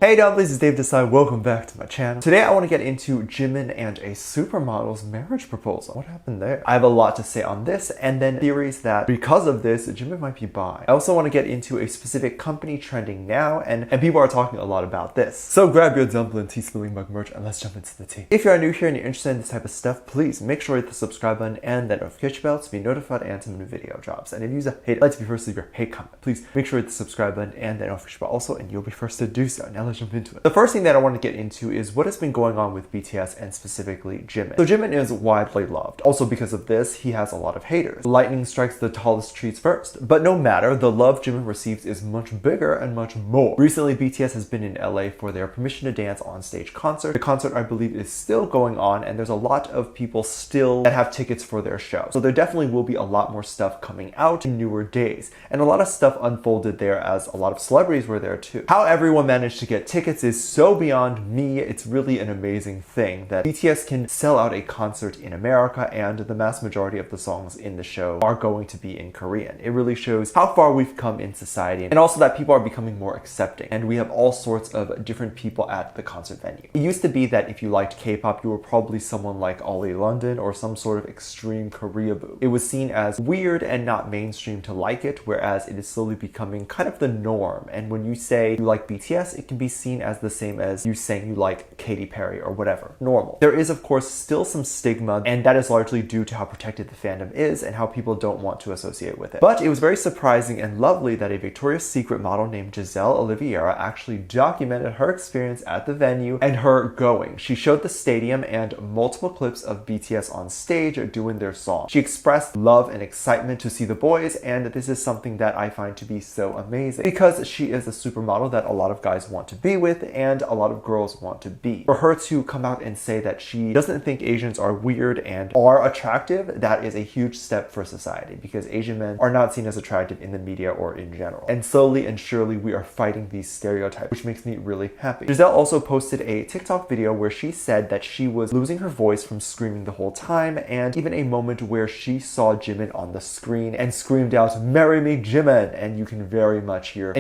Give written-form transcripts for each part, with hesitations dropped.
Hey dumplings, it's Dave Desai. Welcome back to my channel. Today I want to get into Jimin and a supermodel's marriage proposal. What happened there? I have a lot to say on this, and then theories that because of this, Jimin might be bi. I also want to get into a specific company trending now, and people are talking a lot about this. So grab your dumpling tea spilling mug merch and let's jump into the tea. If you are new here and you're interested in this type of stuff, please make sure to hit the subscribe button and that notification bell to be notified anytime a new video drops. And if you like to be first to leave your hate comment, please make sure to hit the subscribe button and that notification bell also, and you'll be first to do so. Now let's jump into it. The first thing that I want to get into is what has been going on with BTS and specifically Jimin. So Jimin is widely loved. Also because of this, he has a lot of haters. Lightning strikes the tallest trees first. But no matter, the love Jimin receives is much bigger and much more. Recently, BTS has been in LA for their Permission to Dance on Stage concert. The concert, I believe, is still going on, and there's a lot of people still that have tickets for their show. So there definitely will be a lot more stuff coming out in newer days. And a lot of stuff unfolded there as a lot of celebrities were there too. How everyone managed to get tickets is so beyond me. It's really an amazing thing that BTS can sell out a concert in America and the mass majority of the songs in the show are going to be in Korean. It really shows how far we've come in society, and also that people are becoming more accepting, and we have all sorts of different people at the concert venue. It used to be that if you liked K-pop, you were probably someone like Ollie London or some sort of extreme Koreaboo. It was seen as weird and not mainstream to like it, whereas it is slowly becoming kind of the norm. And when you say you like BTS, it can be seen as the same as you saying you like Katy Perry or whatever. Normal. There is of course still some stigma, and that is largely due to how protected the fandom is and how people don't want to associate with it. But it was very surprising and lovely that a Victoria's Secret model named Giselle Oliveira actually documented her experience at the venue and her going. She showed the stadium and multiple clips of BTS on stage doing their song. She expressed love and excitement to see the boys, and this is something that I find to be so amazing because she is a supermodel that a lot of guys want to be with and a lot of girls want to be. For her to come out and say that she doesn't think Asians are weird and are attractive, that is a huge step for society because Asian men are not seen as attractive in the media or in general. And slowly and surely we are fighting these stereotypes, which makes me really happy. Giselle also posted a TikTok video where she said that she was losing her voice from screaming the whole time, and even a moment where she saw Jimin on the screen and screamed out, "Marry me, Jimin!" And you can very much hear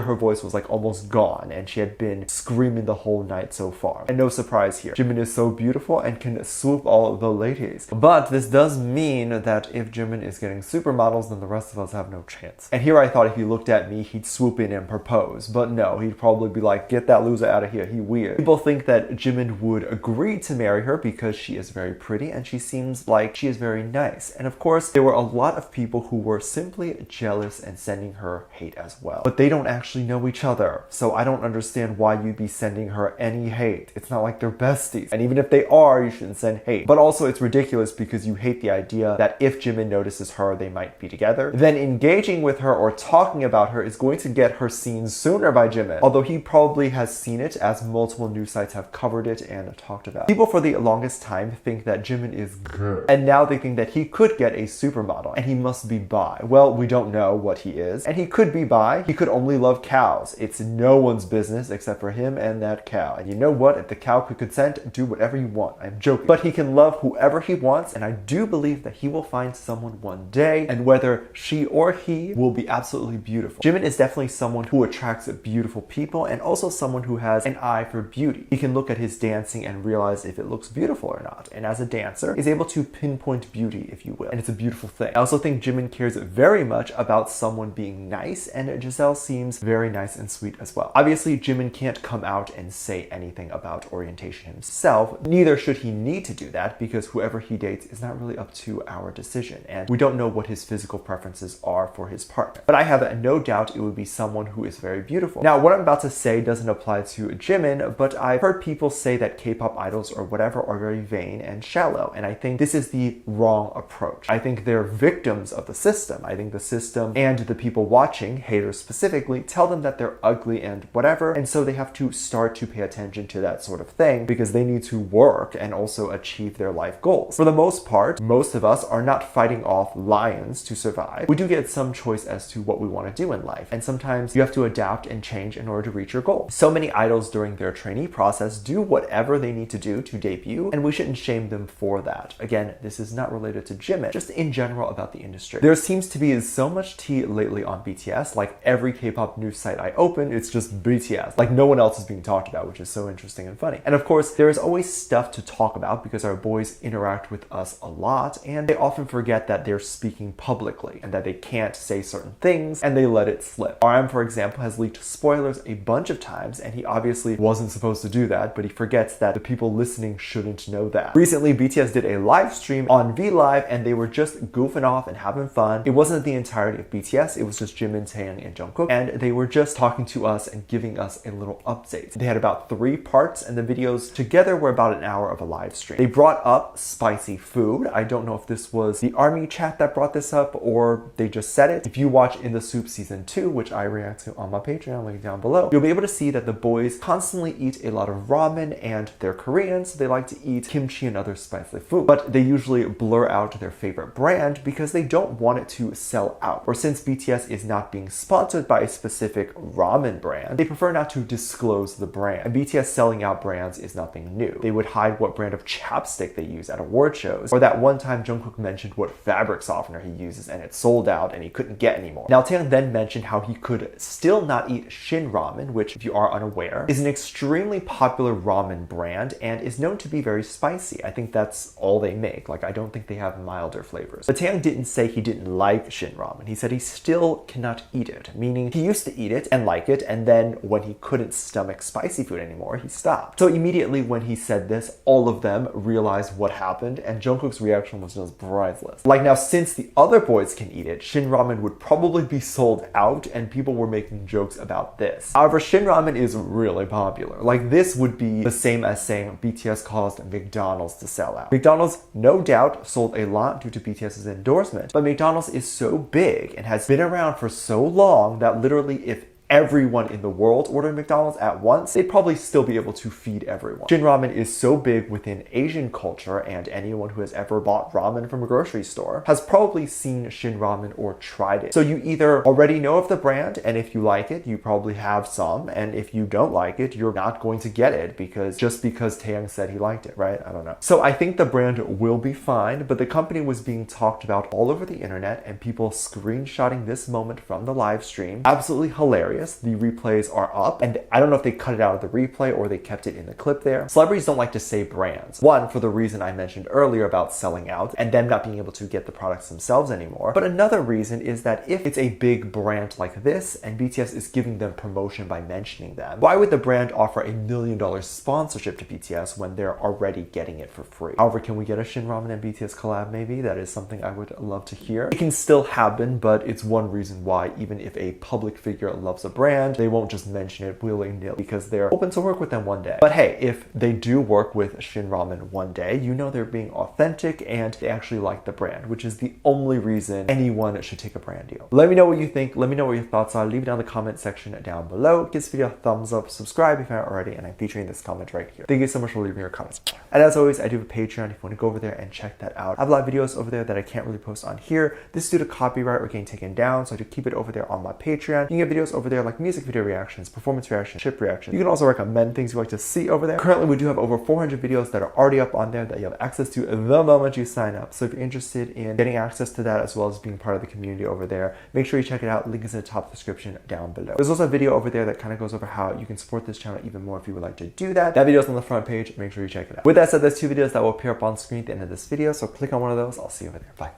her voice was like almost gone, and she had been screaming the whole night so far. And no surprise here, Jimin is so beautiful and can swoop all of the ladies. But this does mean that if Jimin is getting supermodels, then the rest of us have no chance. And here I thought if he looked at me, he'd swoop in and propose. But no, he'd probably be like, "Get that loser out of here, he weird." People think that Jimin would agree to marry her because she is very pretty and she seems like she is very nice. And of course, there were a lot of people who were simply jealous and sending her hate as well. But they don't actually know each other, so I don't understand why you'd be sending her any hate. It's not like they're besties. And even if they are, you shouldn't send hate. But also it's ridiculous because you hate the idea that if Jimin notices her, they might be together. Then engaging with her or talking about her is going to get her seen sooner by Jimin. Although he probably has seen it as multiple news sites have covered it and talked about it. People for the longest time think that Jimin is good. And now they think that he could get a supermodel and he must be bi. Well, we don't know what he is. And he could be bi. He could only love cows. It's no one's business except for him and that cow. And you know what? If the cow could consent, do whatever you want. I'm joking. But he can love whoever he wants, and I do believe that he will find someone one day, and whether she or he will be absolutely beautiful. Jimin is definitely someone who attracts beautiful people and also someone who has an eye for beauty. He can look at his dancing and realize if it looks beautiful or not. And as a dancer, is able to pinpoint beauty, if you will. And it's a beautiful thing. I also think Jimin cares very much about someone being nice, and Giselle seems very nice and sweet as well. Obviously, Jimin can't come out and say anything about orientation himself. Neither should he need to do that because whoever he dates is not really up to our decision, and we don't know what his physical preferences are for his partner. But I have no doubt it would be someone who is very beautiful. Now, what I'm about to say doesn't apply to Jimin, but I've heard people say that K-pop idols or whatever are very vain and shallow, and I think this is the wrong approach. I think they're victims of the system. I think the system and the people watching, haters specifically, tell them that they're ugly and whatever, and so they have to start to pay attention to that sort of thing because they need to work and also achieve their life goals. For the most part, most of us are not fighting off lions to survive. We do get some choice as to what we want to do in life, and sometimes you have to adapt and change in order to reach your goal. So many idols during their trainee process do whatever they need to do to debut, and we shouldn't shame them for that. Again, this is not related to Jimin, just in general about the industry. There seems to be so much tea lately on BTS, like every K-pop news site I open, it's just BTS BTS. Like no one else is being talked about, which is so interesting and funny. And of course, there is always stuff to talk about because our boys interact with us a lot, and they often forget that they're speaking publicly and that they can't say certain things, and they let it slip. RM, for example, has leaked spoilers a bunch of times, and he obviously wasn't supposed to do that, but he forgets that the people listening shouldn't know that. Recently, BTS did a live stream on VLive, and they were just goofing off and having fun. It wasn't the entirety of BTS, it was just Jimin, Taeyang, and Jungkook, and they were just talking to us and giving us a little update. They had about 3 parts, and the videos together were about an hour of a live stream. They brought up spicy food. I don't know if this was the ARMY chat that brought this up or they just said it. If you watch In the Soup Season 2, which I react to on my Patreon, link down below, you'll be able to see that the boys constantly eat a lot of ramen, and they're Korean, so they like to eat kimchi and other spicy food. But they usually blur out their favorite brand because they don't want it to sell out. Or since BTS is not being sponsored by a specific ramen brand, they prefer not to disclose the brand. And BTS selling out brands is nothing new. They would hide what brand of chapstick they use at award shows, or that one time Jungkook mentioned what fabric softener he uses and it sold out and he couldn't get anymore. Now Taeyang then mentioned how he could still not eat Shin Ramen, which, if you are unaware, is an extremely popular ramen brand and is known to be very spicy. I think that's all they make. Like, I don't think they have milder flavors. But Taeyang didn't say he didn't like Shin Ramen. He said he still cannot eat it, meaning he used to eat it and like it, and then when he couldn't stomach spicy food anymore, he stopped. So immediately when he said this, all of them realized what happened, and Jungkook's reaction was just priceless. Like, now since the other boys can eat it, Shin Ramen would probably be sold out, and people were making jokes about this. However, Shin Ramen is really popular. Like, this would be the same as saying BTS caused McDonald's to sell out. McDonald's no doubt sold a lot due to BTS's endorsement, but McDonald's is so big and has been around for so long that literally if everyone in the world ordered McDonald's at once, they'd probably still be able to feed everyone. Shin Ramen is so big within Asian culture, and anyone who has ever bought ramen from a grocery store has probably seen Shin Ramen or tried it. So you either already know of the brand, and if you like it, you probably have some, and if you don't like it, you're not going to get it because Taeyang said he liked it, right? I don't know. So I think the brand will be fine, but the company was being talked about all over the internet, and people screenshotting this moment from the live stream. Absolutely hilarious. The replays are up, and I don't know if they cut it out of the replay or they kept it in the clip there. Celebrities don't like to say brands. One, for the reason I mentioned earlier about selling out and them not being able to get the products themselves anymore. But another reason is that if it's a big brand like this and BTS is giving them promotion by mentioning them, why would the brand offer $1 million sponsorship to BTS when they're already getting it for free? However, can we get a Shin Ramen and BTS collab maybe? That is something I would love to hear. It can still happen, but it's one reason why even if a public figure loves a brand, they won't just mention it willy-nilly because they're hoping to work with them one day. But hey, if they do work with Shin Ramen one day, you know they're being authentic and they actually like the brand, which is the only reason anyone should take a brand deal. Let me know what you think. Let me know what your thoughts are. Leave it down in the comment section down below. Give this video a thumbs up, subscribe if you haven't already, and I'm featuring this comment right here. Thank you so much for leaving your comments. And as always, I do have a Patreon if you want to go over there and check that out. I have live videos over there that I can't really post on here. This is due to copyright or getting taken down, so I do keep it over there on my Patreon. You can get videos over there like music video reactions, performance reactions, ship reactions. You can also recommend things you like to see over there. Currently, we do have over 400 videos that are already up on there that you have access to the moment you sign up. So if you're interested in getting access to that as well as being part of the community over there, make sure you check it out. Link is in the top description down below. There's also a video over there that kind of goes over how you can support this channel even more if you would like to do that. That video is on the front page. Make sure you check it out. With that said, there's 2 videos that will appear up on screen at the end of this video, so click on one of those. I'll see you over there. Bye.